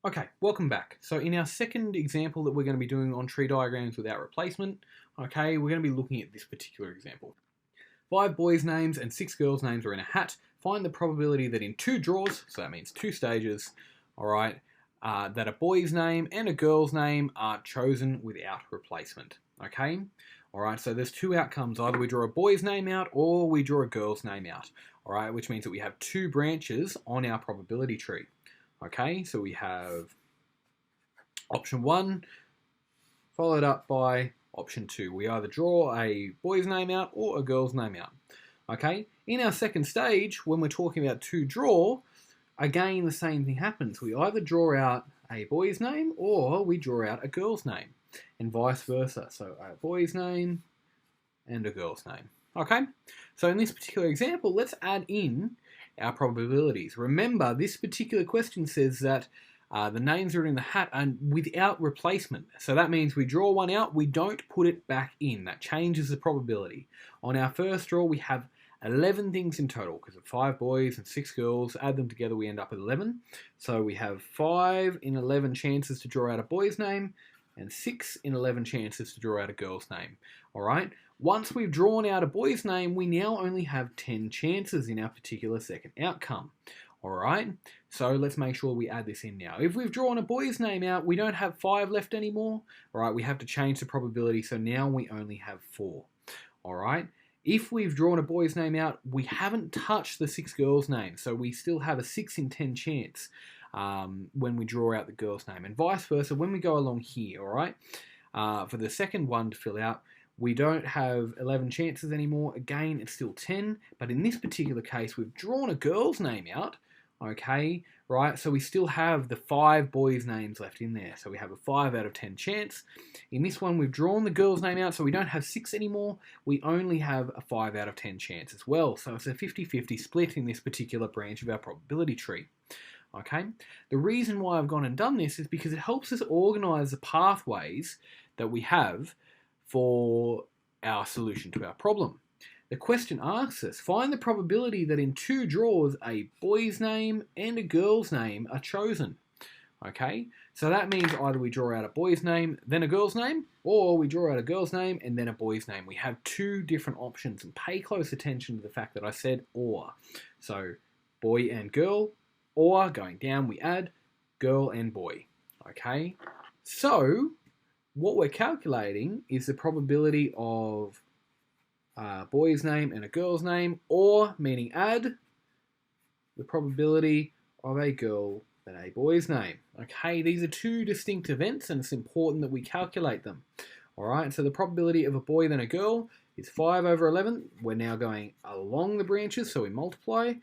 Okay, welcome back. So in our second example that we're going to be doing on tree diagrams without replacement, okay, we're going to be looking at this particular example. 5 boys' names and 6 girls' names are in a hat. Find the probability that in 2 draws, so that means 2 stages, alright, that a boy's name and a girl's name are chosen without replacement, okay? Alright, so there's 2 outcomes. Either we draw a boy's name out or we draw a girl's name out, alright, which means that we have 2 branches on our probability tree. Okay, so we have option 1 followed up by option 2. We either draw a boy's name out or a girl's name out. Okay, in our second stage, when we're talking about 2 draw, again the same thing happens. We either draw out a boy's name or we draw out a girl's name, and vice versa. So a boy's name and a girl's name. Okay, so in this particular example, let's add in our probabilities. Remember, this particular question says that the names are in the hat and without replacement. So that means we draw one out, we don't put it back in. That changes the probability. On our first draw, we have 11 things in total because of 5 boys and 6 girls. Add them together, we end up with 11. So we have 5 in 11 chances to draw out a boy's name and 6 in 11 chances to draw out a girl's name. All right. Once we've drawn out a boy's name, we now only have 10 chances in our particular second outcome. All right. So let's make sure we add this in now. If we've drawn a boy's name out, we don't have 5 left anymore. All right. We have to change the probability. So now we only have 4. All right. If we've drawn a boy's name out, we haven't touched the 6 girls' names. So we still have a 6 in 10 chance when we draw out the girl's name, and vice versa when we go along here. All right. For the second one to fill out, we don't have 11 chances anymore. Again, it's still 10, but in this particular case, we've drawn a girl's name out, okay, right? So we still have the 5 boys' names left in there. So we have a 5 out of 10 chance. In this one, we've drawn the girl's name out, so we don't have 6 anymore. We only have a 5 out of 10 chance as well. So it's a 50-50 split in this particular branch of our probability tree. Okay, the reason why I've gone and done this is because it helps us organize the pathways that we have for our solution to our problem. The question asks us, find the probability that in 2 draws a boy's name and a girl's name are chosen. Okay, so that means either we draw out a boy's name, then a girl's name, or we draw out a girl's name and then a boy's name. We have 2 different options, and pay close attention to the fact that I said or. So boy and girl, or going down we add girl and boy. Okay, so what we're calculating is the probability of a boy's name and a girl's name, or meaning add the probability of a girl and a boy's name. Okay, these are 2 distinct events and it's important that we calculate them. Alright, so the probability of a boy then a girl is 5 over 11. We're now going along the branches, so we multiply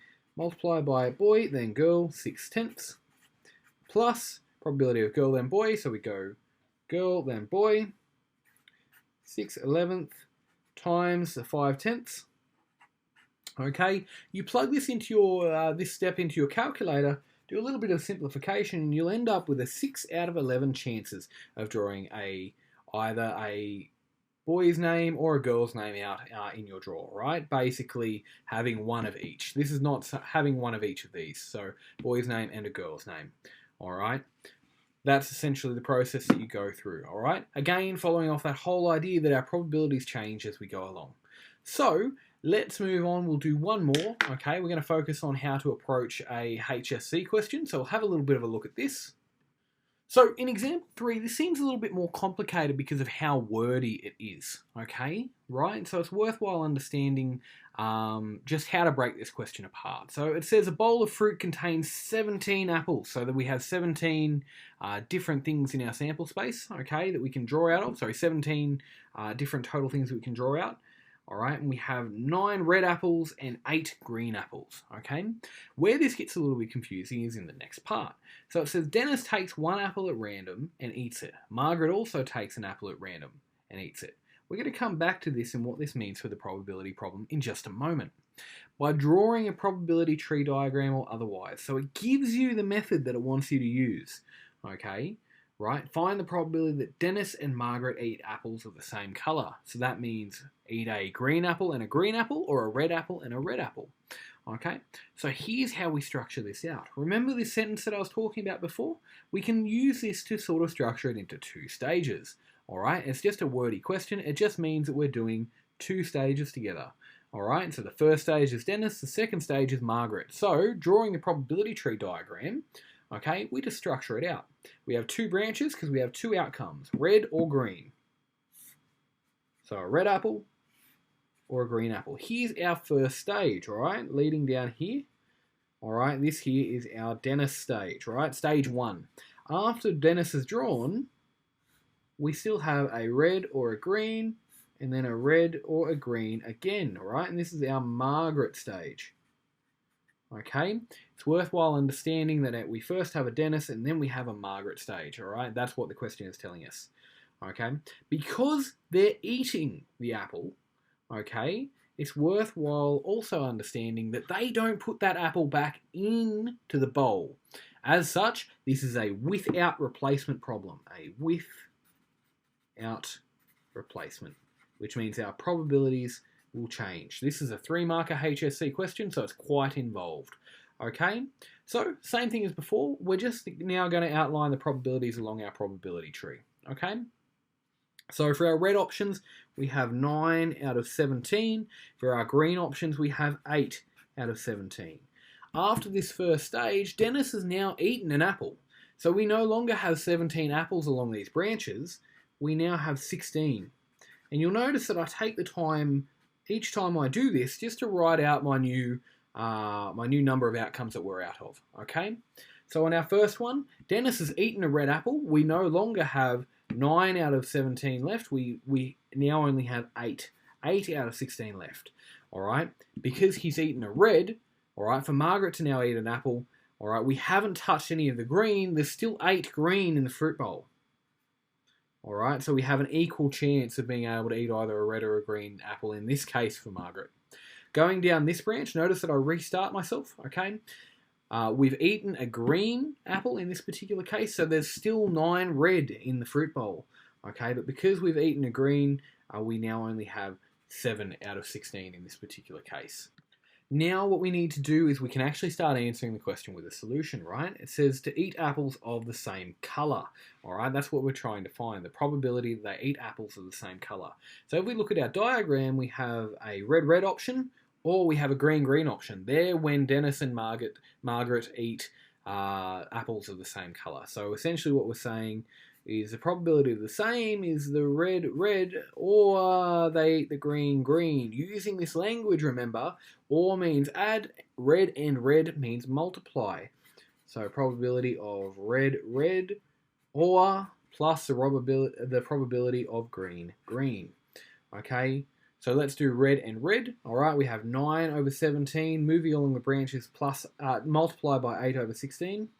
by boy then girl 6/10, plus probability of girl then boy, so we go girl then boy 6/11 times the 5/10. Okay, you plug this into your this step into your calculator, do a little bit of simplification, and you'll end up with a 6 out of 11 chances of drawing either a boy's name or a girl's name out in your draw, right? Basically having one of each. This is not having one of each of these, so boy's name and a girl's name. All right. That's essentially the process that you go through, all right? Again, following off that whole idea that our probabilities change as we go along. So let's move on. We'll do one more, okay? We're going to focus on how to approach a HSC question. So we'll have a little bit of a look at this. So in example 3, this seems a little bit more complicated because of how wordy it is, okay? Right? So it's worthwhile understanding just how to break this question apart. So it says a bowl of fruit contains 17 apples, so that we have 17 different things in our sample space, okay, that we can draw out of. Sorry, 17 different total things that we can draw out. All right, and we have 9 red apples and 8 green apples, okay? Where this gets a little bit confusing is in the next part. So it says Dennis takes 1 apple at random and eats it. Margaret also takes an apple at random and eats it. We're going to come back to this and what this means for the probability problem in just a moment. By drawing a probability tree diagram or otherwise. So it gives you the method that it wants you to use, okay? right? Find the probability that Dennis and Margaret eat apples of the same colour. So that means eat a green apple and a green apple, or a red apple and a red apple. Okay, so here's how we structure this out. Remember this sentence that I was talking about before? We can use this to sort of structure it into 2 stages. All right, it's just a wordy question. It just means that we're doing 2 stages together. All right, so the first stage is Dennis, the second stage is Margaret. So drawing the probability tree diagram, okay, we just structure it out. We have 2 branches because we have 2 outcomes, red or green. So a red apple or a green apple. Here's our first stage, all right, leading down here. All right, this here is our Dennis stage, right? Stage 1. After Dennis is drawn, we still have a red or a green, and then a red or a green again, all right? And this is our Margaret stage. Okay, it's worthwhile understanding that we first have a Dennis and then we have a Margaret stage, all right? That's what the question is telling us, okay? Because they're eating the apple, okay, it's worthwhile also understanding that they don't put that apple back into the bowl. As such, this is a without replacement problem, a without replacement, which means our probabilities will change. This is a 3-marker HSC question, so it's quite involved. Okay, so same thing as before, we're just now going to outline the probabilities along our probability tree. Okay, so for our red options, we have 9 out of 17. For our green options, we have 8 out of 17. After this first stage, Dennis has now eaten an apple. So we no longer have 17 apples along these branches, we now have 16. And you'll notice that I take the time, each time I do this, just to write out my new number of outcomes that we're out of, okay? So on our first one, Dennis has eaten a red apple. We no longer have 9 out of 17 left. We now only have 8 out of 16 left, all right? Because he's eaten a red, all right, for Margaret to now eat an apple, all right, we haven't touched any of the green. There's still 8 green in the fruit bowl. All right, so we have an equal chance of being able to eat either a red or a green apple in this case for Margaret. Going down this branch, notice that I restart myself, okay? We've eaten a green apple in this particular case, so there's still 9 red in the fruit bowl, okay? But because we've eaten a green, we now only have 7 out of 16 in this particular case. Now what we need to do is we can actually start answering the question with a solution, right? It says to eat apples of the same colour, all right? That's what we're trying to find, the probability that they eat apples of the same colour. So if we look at our diagram, we have a red-red option, or we have a green-green option. They're when Dennis and Margaret eat apples of the same colour. So essentially what we're saying is the probability of the same is the red, or they eat the green. Using this language, remember, or means add, red and red means multiply. So probability of red, or plus the probability of green. Okay, so let's do red and red. All right, we have 9 over 17, moving along the branches, plus multiply by 8 over 16.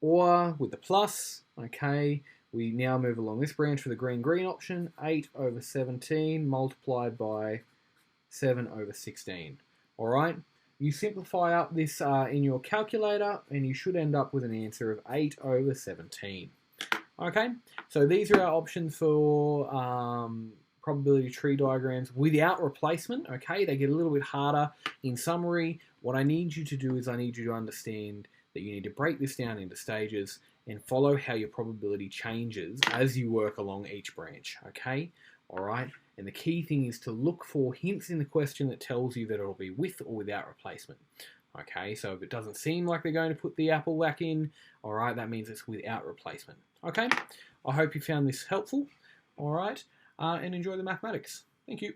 Or with the plus, okay, we now move along this branch for the green option, 8 over 17 multiplied by 7 over 16. All right, you simplify up this in your calculator and you should end up with an answer of 8 over 17. Okay, so these are our options for probability tree diagrams without replacement. Okay, they get a little bit harder. In summary, what I need you to do is I need you to understand that you need to break this down into stages and follow how your probability changes as you work along each branch, okay? All right, and the key thing is to look for hints in the question that tells you that it'll be with or without replacement, okay? So if it doesn't seem like they're going to put the apple back in, all right, that means it's without replacement, okay? I hope you found this helpful, all right, and enjoy the mathematics. Thank you.